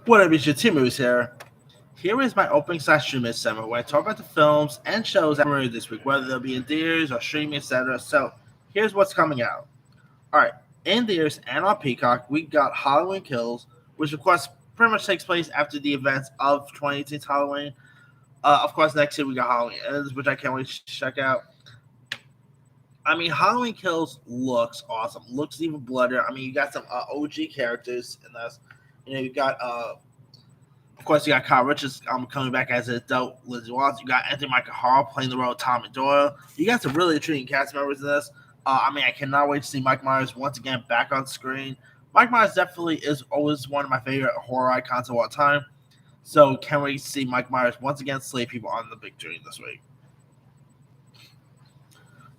What up, it's your Team Movies here. Here is my opening slash streaming segment where I talk about the films and shows that were this week, whether they'll be in theaters or streaming, etc. So here's what's coming out. Alright, in theaters and on Peacock, we got Halloween Kills, which of course pretty much takes place after the events of 2018's Halloween. Of course, next year we got Halloween Ends, which I can't wait to check out. I mean, Halloween Kills looks awesome. Looks even bloodier. I mean, you got some OG characters in this. You got of course, you got Kyle Richards coming back as an adult Lizzie Wallace. You got Anthony Michael Hall playing the role of Tommy Doyle. You got some really intriguing cast members in this. I cannot wait to see Mike Myers once again back on screen. Mike Myers definitely is always one of my favorite horror icons of all time. So can't wait to see Mike Myers once again slay people on the big screen this week.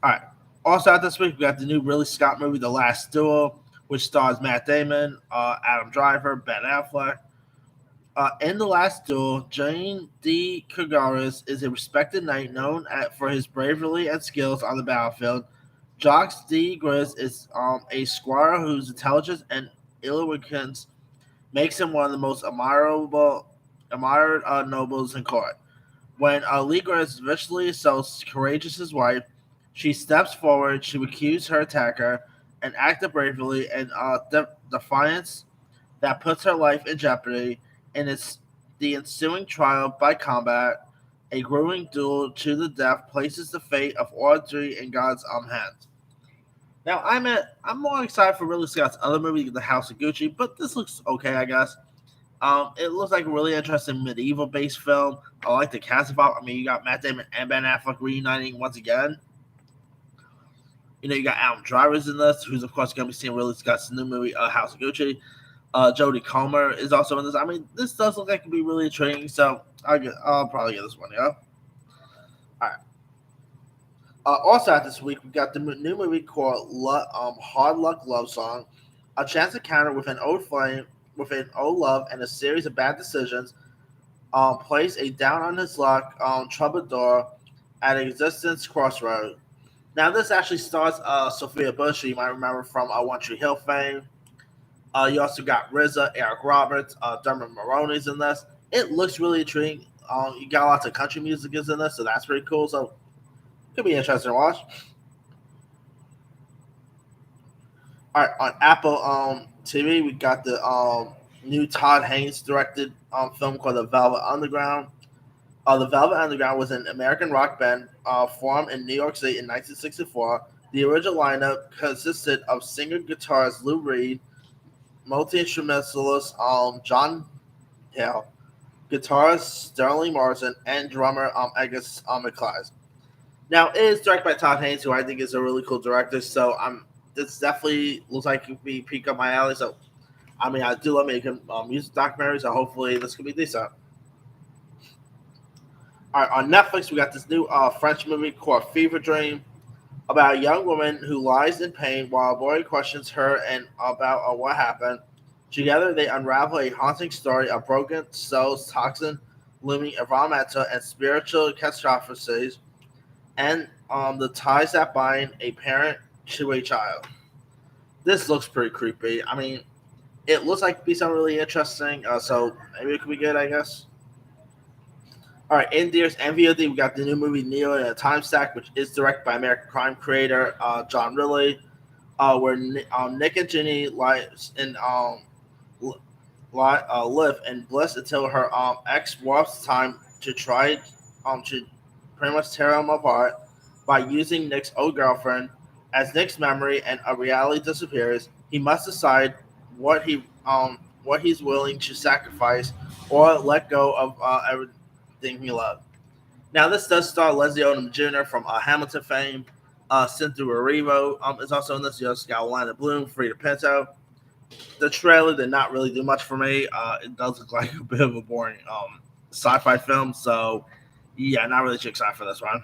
All right. Also out this week, we got the new Ridley Scott movie, The Last Duel, which stars Matt Damon, Adam Driver, Ben Affleck. In The Last Duel, Jane D. Kagaris is a respected knight known for his bravery and skills on the battlefield. Jacques D. Gris is a squire whose intelligence and eloquence makes him one of the most admired nobles in court. When Lee Gris viciously assaults Courageous' wife, she steps forward, she accuses her attacker, and acts of bravery and defiance that puts her life in jeopardy. And it's the ensuing trial by combat, a grueling duel to the death places the fate of all three in God's hands. Now, I'm more excited for Ridley Scott's other movie, The House of Gucci, but this looks okay, I guess. It looks like a really interesting medieval-based film. I like the cast of it. I mean, you got Matt Damon and Ben Affleck reuniting once again. You got Adam Driver's in this, who's of course going to be seeing Ridley Scott's new movie, House of Gucci. Jodie Comer is also in this. I mean, this does look like it could be really intriguing, so I'll probably get this one, yeah? All right. Also out this week, we got the new movie called Hard Luck Love Song. A chance encounter with an old flame, with an old love, and a series of bad decisions place a down on his luck troubadour at existence crossroad. Now, this actually stars Sophia Bush, who you might remember from One Tree Hill fame. You also got RZA, Eric Roberts, Dermot Mulroney's in this. It looks really intriguing. You got lots of country music is in this, so that's pretty cool. So, could be interesting to watch. All right, on Apple TV, we got the new Todd Haynes directed film called The Velvet Underground. The Velvet Underground was an American rock band formed in New York City in 1964. The original lineup consisted of singer-guitarist Lou Reed, multi-instrumentalist John Hale, guitarist Sterling Morrison, and drummer Angus McClies. Now, it is directed by Todd Haynes, who I think is a really cool director, so this definitely looks like it could be peak up my alley. So, I do love making music documentaries, so hopefully this could be decent. All right, on Netflix, we got this new French movie called Fever Dream about a young woman who lies in pain while a boy questions her and about what happened. Together, they unravel a haunting story of broken souls, toxin, looming environmental and spiritual catastrophes, and the ties that bind a parent to a child. This looks pretty creepy. I mean, it looks like it could be something really interesting, so maybe it could be good, I guess. All right, in theaters and VOD, we got the new movie Neo in a Time Stack, which is directed by American crime creator John Ridley, where Nick and Ginny live in bliss until her ex warps time to try to pretty much tear them apart by using Nick's old girlfriend. As Nick's memory and a reality disappears, he must decide what he's willing to sacrifice or let go of everything he loved. Now, this does star Leslie Odom Jr. from Hamilton fame. Cynthia Erivo is also in this. You also got Orlando Bloom, Frida Pinto. The trailer did not really do much for me. It does look like a bit of a boring sci-fi film, so yeah, not really too excited for this one.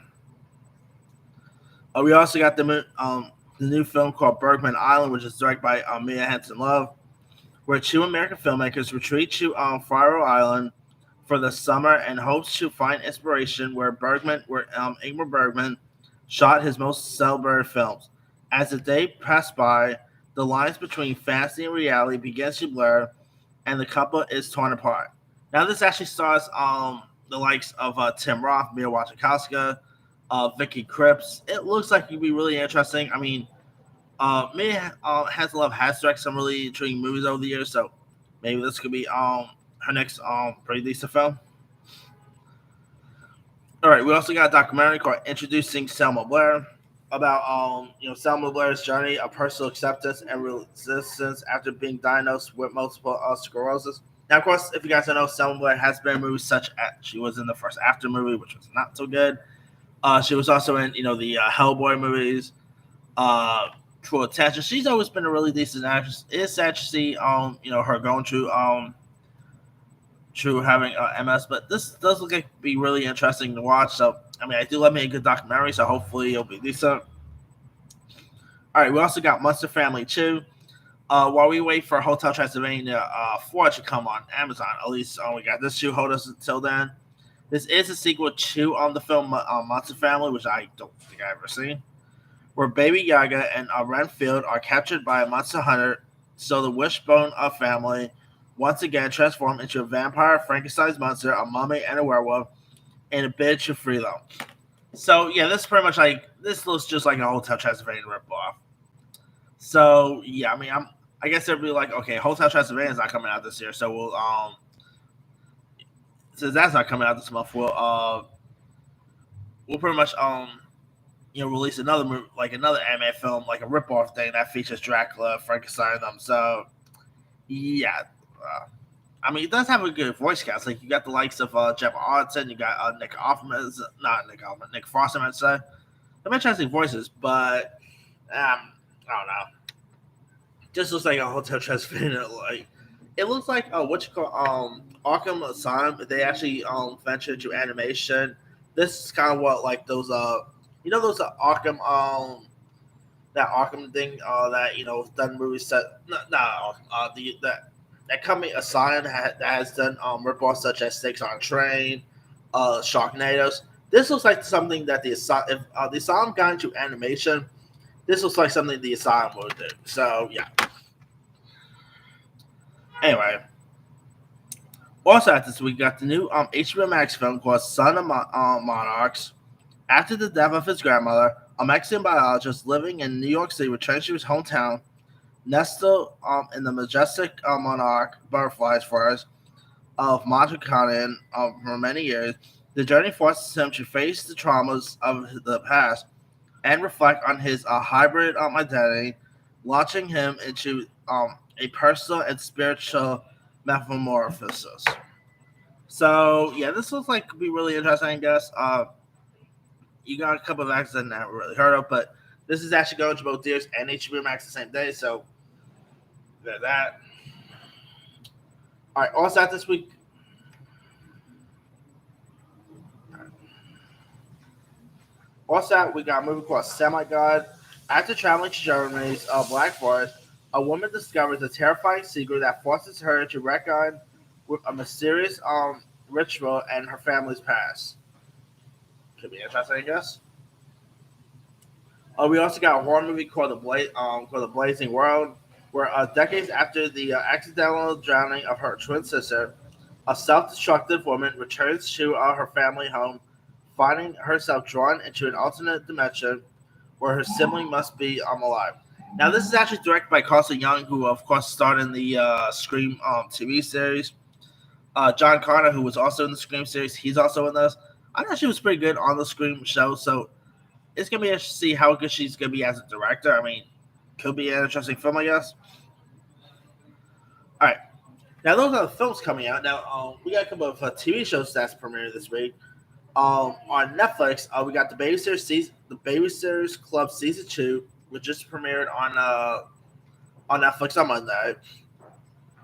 We also got the new film called Bergman Island, which is directed by Mia Hansen-Love, where two American filmmakers retreat to Faroe Island for the summer and hopes to find inspiration where Ingmar Bergman shot his most celebrated films. As the day passed by, the lines between fantasy and reality begins to blur, and the couple is torn apart. Now, this actually stars the likes of Tim Roth, Mia Wasikowska, Vicky Krieps. It looks like it'd be really interesting. I mean, Mia Hanselov has directed some really intriguing movies over the years, so maybe this could be her next pretty decent film. All right, we also got a documentary called "Introducing Selma Blair" about Selma Blair's journey of personal acceptance and resistance after being diagnosed with multiple sclerosis. Now, of course, if you guys don't know, Selma Blair has been in movies such as she was in the first After movie, which was not so good. She was also in the Hellboy movies, True Attention. She's always been a really decent actress. It is sad to see her going through having MS, but this does look like be really interesting to watch. So I mean, I do love me a good documentary, so hopefully it'll be decent. All right, we also got Monster Family 2. While we wait for Hotel Transylvania 4 to come on Amazon, at least we got this to hold us until then. This is a sequel to the film Monster Family, which I don't think I've ever seen, where Baby Yaga and Renfield are captured by a monster hunter, so the Wishbone family once again transform into a vampire, Frankenstein's monster, a mummy, and a werewolf in a bid to free them. So yeah, this is pretty much this looks just like a Hotel Transylvania ripoff. So yeah, I mean, I guess it'd be like, okay, Hotel Transylvania is not coming out this year, so we'll since that's not coming out this month, we'll pretty much release another movie, like another anime film, like a ripoff thing that features Dracula, Frankenstein, and them. So yeah, I mean, it does have a good voice cast. Like you got the likes of Jeff Arnson, you got Nick Offerman, not Nick Offerman, Nick Frost, I'd say. They're interesting voices, but I don't know. Just looks like a Hotel Transylvania. Like it looks like what you call Arkham Asylum. They actually ventured into animation. This is kind of what like those those Arkham that Arkham thing that done movies set that company Asylum that has done ripoffs such as Snakes on a Train, Sharknadoes. This looks like something that the Asylum got into animation. This looks like something the Asylum would do. So yeah. Anyway, also at this week, we got the new HBO Max film called Son of Monarchs. After the death of his grandmother, a Mexican biologist living in New York City returns to his hometown, nestled in the majestic monarch butterflies forest of Montalcán for many years. The journey forces him to face the traumas of the past and reflect on his hybrid identity, launching him into a personal and spiritual metamorphosis. So yeah, this looks like could be really interesting. I guess you got a couple of actors that I haven't really heard of, but this is actually going to both theaters and HBO Max the same day. So there's that. All right, also out this week. Also, we got a movie called Semi God. After traveling to Germany's Black Forest, a woman discovers a terrifying secret that forces her to reckon with a mysterious ritual and her family's past. Could be interesting, I guess. We also got a horror movie called The Blazing World, where decades after the accidental drowning of her twin sister, a self-destructive woman returns to her family home, finding herself drawn into an alternate dimension where her sibling must be alive. Now, this is actually directed by Carson Young, who, of course, starred in the Scream TV series. John Connor, who was also in the Scream series, he's also in this. I thought she was pretty good on the Scream show, so it's going to be interesting to see how good she's going to be as a director. I mean, could be an interesting film, I guess. All right. Now, those are the films coming out. Now, we got a couple of TV shows that's premiering this week. On Netflix, we got the Babysitters Club Season 2, which just premiered on Netflix on Monday.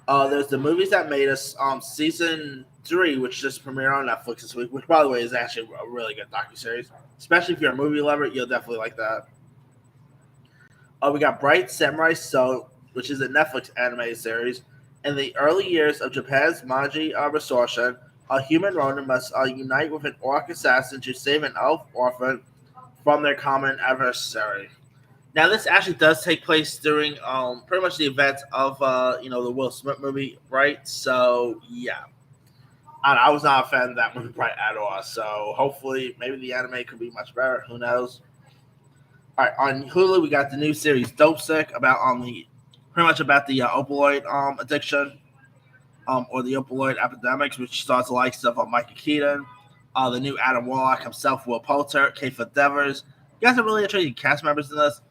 There's The Movies That Made Us Season 3, which just premiered on Netflix this week, which, by the way, is actually a really good docuseries. Especially if you're a movie lover, you'll definitely like that. We got Bright Samurai Soul, which is a Netflix animated series. In the early years of Japan's Meiji Restoration, a human ronin must unite with an orc assassin to save an elf orphan from their common adversary. Now, this actually does take place during pretty much the events of the Will Smith movie, right? So yeah, I was not a fan of that movie right at all. So hopefully, maybe the anime could be much better. Who knows? All right, on Hulu we got the new series Dope Sick about the pretty much about the opioid addiction or the opioid epidemics, which stars the likes of Michael Keaton, the new Adam Warlock himself, Will Poulter, Kiefer Devers. You guys are really intriguing cast members in this.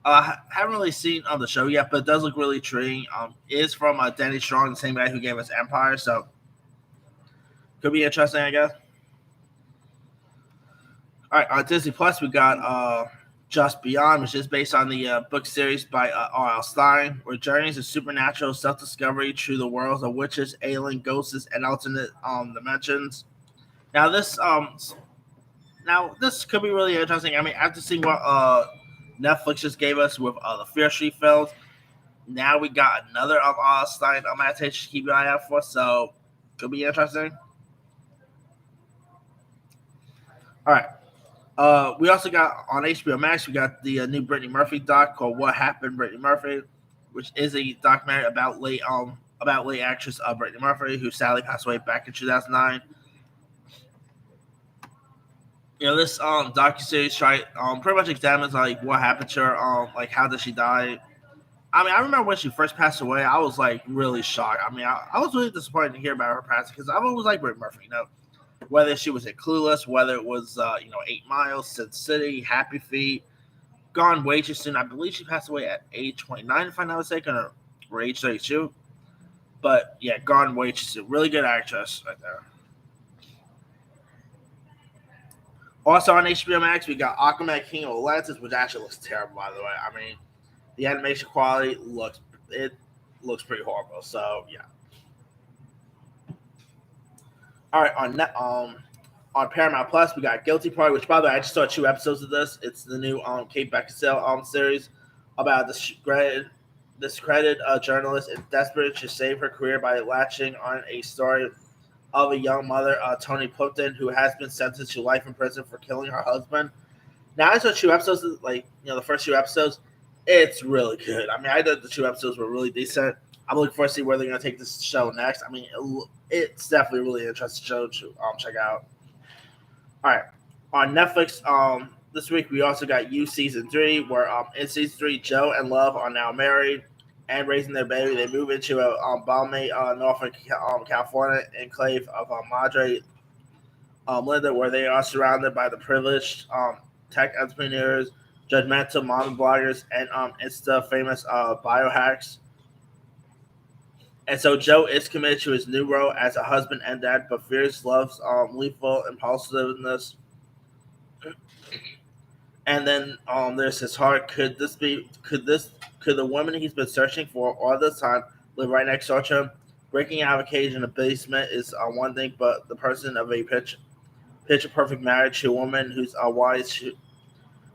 Haven't really seen on the show yet, but it does look really intriguing. It is from Danny Strong, the same guy who gave us Empire, so could be interesting, I guess. All right, on Disney Plus, we got Just Beyond, which is based on the book series by R.L. Stein, where journeys of supernatural self-discovery through the worlds of witches, alien ghosts, and alternate dimensions. Now this could be really interesting. I mean, after seeing what Netflix just gave us with the Fear Street films, now we got another of Stein adaptation to keep an eye out for. So could be interesting. All right. We also got on HBO Max. We got the new Brittany Murphy doc called "What Happened, Brittany Murphy," which is a documentary about late actress Brittany Murphy, who sadly passed away back in 2009. This docu series pretty much examines like what happened to her, like how did she die. I mean, I remember when she first passed away, I was like really shocked. I mean, I was really disappointed to hear about her passing because I've always liked Brittany Murphy. Whether she was in Clueless, whether it was 8 Miles, Sin City, Happy Feet, gone way too soon. I believe she passed away at age 29, if I'm not mistaken, or age 32. But yeah, gone way too soon. Really good actress right there. Also on HBO Max, we got Aquaman King of Atlantis, which actually looks terrible, by the way. I mean, the animation quality looks pretty horrible. So yeah. All right, on Paramount Plus, we got Guilty Party, which by the way, I just saw 2 episodes of this. It's the new Kate Beckinsale series about discredited journalist is desperate to save her career by latching on a story of a young mother, Tony Plimpton, who has been sentenced to life in prison for killing her husband. Now I saw 2 episodes, the first 2 episodes. It's really good. I mean, I thought the 2 episodes were really decent. I'm looking forward to see where they're going to take this show next. I mean, it's definitely a really interesting show to check out. All right, on Netflix, this week we also got You season 3, where in season 3, Joe and Love are now married and raising their baby. They move into a balmy Northern California enclave of Madre Linda, where they are surrounded by the privileged tech entrepreneurs, judgmental mom bloggers, and Insta famous biohacks. And so Joe is committed to his new role as a husband and dad, but fears love's lethal impulsiveness. And then there's his heart. Could the woman he's been searching for all this time live right next door to him? Breaking out of a cage in a basement is one thing, but the person of a picture perfect marriage to a woman who's wise to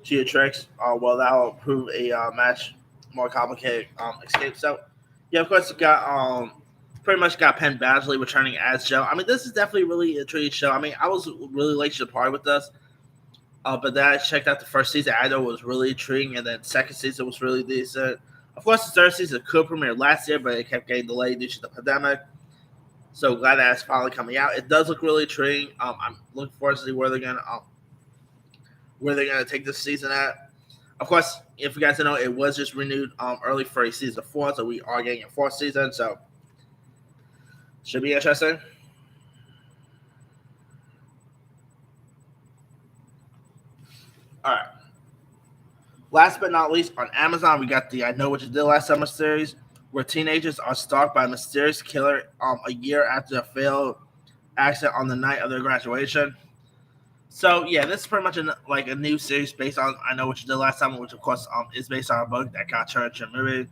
your tricks, well, that will prove a match more complicated escape. So yeah, of course, you got pretty much got Penn Badgley returning as Joe. I mean, this is definitely really a intriguing show. I mean, I was really late to the party with this, but then I checked out the first season. I know it was really intriguing, and then second season was really decent. Of course, the third season could premiere last year, but it kept getting delayed due to the pandemic. So glad that it's finally coming out. It does look really intriguing. I'm looking forward to see where they're gonna take this season at. Of course, if you guys don't know, it was just renewed early for a season 4, so we are getting a 4th season. So should be interesting. All right. Last but not least, on Amazon, we got the I Know What You Did Last Summer series, where teenagers are stalked by a mysterious killer a year after a failed accident on the night of their graduation. So yeah, this is pretty much a new series based on I Know What You Did Last Summer, which of course is based on a book that got turned into a movie.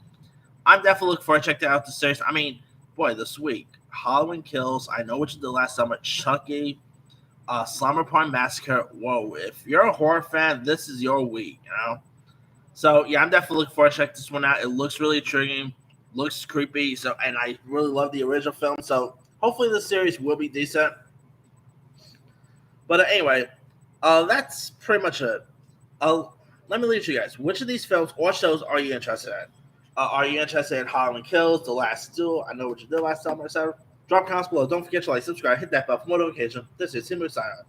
I'm definitely looking forward to checking out the series. I mean, boy, this week Halloween Kills, I Know What You Did Last Summer, Chucky, Slumber Party Massacre. Whoa, if you're a horror fan, this is your week. So yeah, I'm definitely looking forward to check this one out. It looks really intriguing, looks creepy. So, and I really love the original film. So hopefully this series will be decent. But anyway, that's pretty much it. let me leave you guys. Which of these films or shows are you interested in? Are you interested in Halloween Kills, The Last Duel? I know what you did last time, etc. Drop comments below. Don't forget to like, subscribe, hit that bell for more notifications. This is Timu signing.